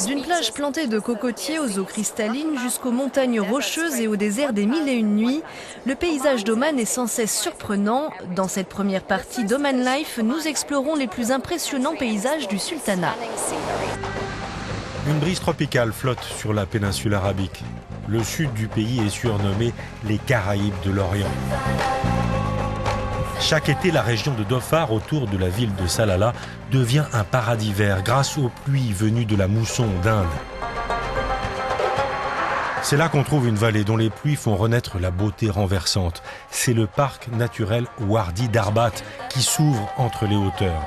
D'une plage plantée de cocotiers aux eaux cristallines jusqu'aux montagnes rocheuses et au désert des mille et une nuits, le paysage d'Oman est sans cesse surprenant. Dans cette première partie d'Oman Life, nous explorons les plus impressionnants paysages du sultanat. Une brise tropicale flotte sur la péninsule arabique. Le sud du pays est surnommé les Caraïbes de l'Orient. Chaque été, la région de Dhofar, autour de la ville de Salalah, devient un paradis vert grâce aux pluies venues de la mousson d'Inde. C'est là qu'on trouve une vallée dont les pluies font renaître la beauté renversante. C'est le parc naturel Wadi Darbat qui s'ouvre entre les hauteurs.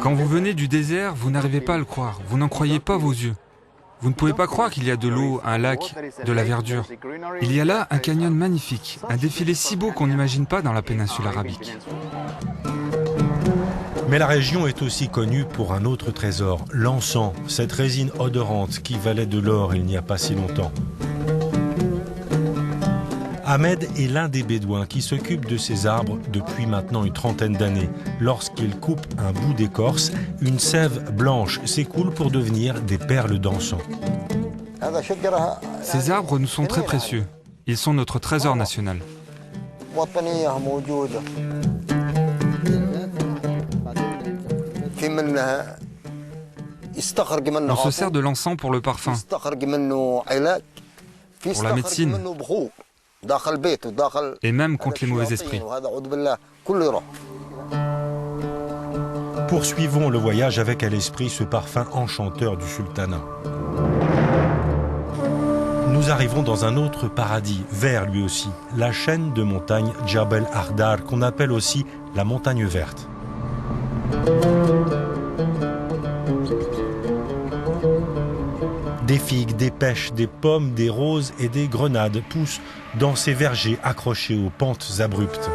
Quand vous venez du désert, vous n'arrivez pas à le croire, vous n'en croyez pas vos yeux. Vous ne pouvez pas croire qu'il y a de l'eau, un lac, de la verdure. Il y a là un canyon magnifique, un défilé si beau qu'on n'imagine pas dans la péninsule arabique. Mais la région est aussi connue pour un autre trésor, l'encens, cette résine odorante qui valait de l'or il n'y a pas si longtemps. Ahmed est l'un des Bédouins qui s'occupe de ces arbres depuis maintenant une trentaine d'années. Lorsqu'il coupe un bout d'écorce, une sève blanche s'écoule pour devenir des perles d'encens. Ces arbres nous sont très précieux. Ils sont notre trésor national. On se sert de l'encens pour le parfum, pour la médecine, et même contre les mauvais esprits. Poursuivons le voyage avec à l'esprit ce parfum enchanteur du sultanat. Nous arrivons dans un autre paradis, vert lui aussi, la chaîne de montagnes Jabal Ardar, qu'on appelle aussi la montagne verte. Des figues, des pêches, des pommes, des roses et des grenades poussent dans ces vergers accrochés aux pentes abruptes.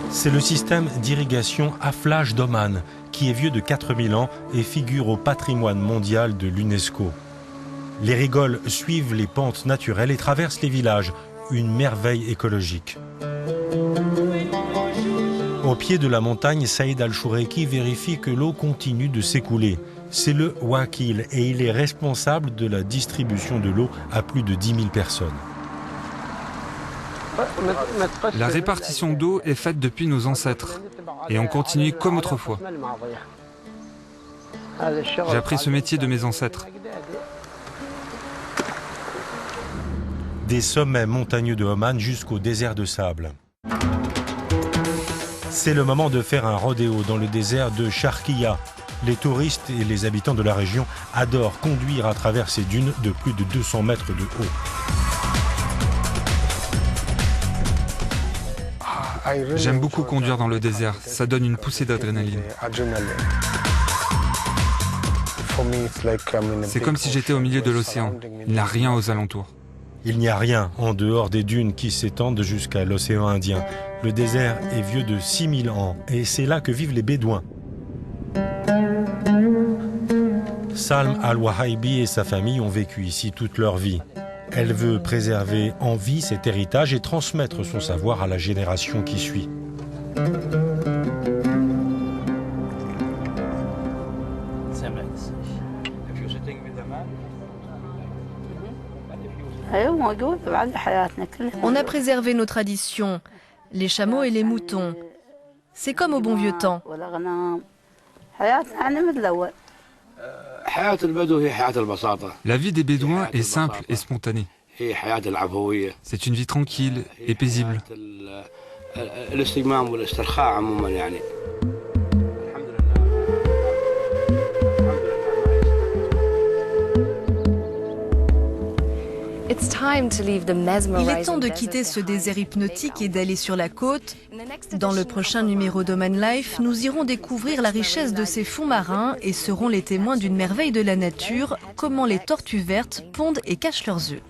C'est le système d'irrigation Aflaj d'Oman, qui est vieux de 4000 ans et figure au patrimoine mondial de l'UNESCO. Les rigoles suivent les pentes naturelles et traversent les villages, une merveille écologique. Au pied de la montagne, Saïd Al-Choureki vérifie que l'eau continue de s'écouler. C'est le Wakil et il est responsable de la distribution de l'eau à plus de 10 000 personnes. La répartition d'eau est faite depuis nos ancêtres et on continue comme autrefois. J'ai appris ce métier de mes ancêtres. Des sommets montagneux de Oman jusqu'au désert de sable. C'est le moment de faire un rodéo dans le désert de Sharqiya. Les touristes et les habitants de la région adorent conduire à travers ces dunes de plus de 200 mètres de haut. J'aime beaucoup conduire dans le désert, ça donne une poussée d'adrénaline. C'est comme si j'étais au milieu de l'océan, il n'y a rien aux alentours. Il n'y a rien en dehors des dunes qui s'étendent jusqu'à l'océan Indien. Le désert est vieux de 6000 ans et c'est là que vivent les Bédouins. Salm Al-Wahaibi et sa famille ont vécu ici toute leur vie. Elle veut préserver en vie cet héritage et transmettre son savoir à la génération qui suit. On a préservé nos traditions, les chameaux et les moutons. C'est comme au bon vieux temps. La vie des Bédouins est simple et spontanée. C'est une vie tranquille et paisible. Il est temps de quitter ce désert hypnotique et d'aller sur la côte. Dans le prochain numéro d'Oman Life, nous irons découvrir la richesse de ces fonds marins et serons les témoins d'une merveille de la nature, comment les tortues vertes pondent et cachent leurs œufs.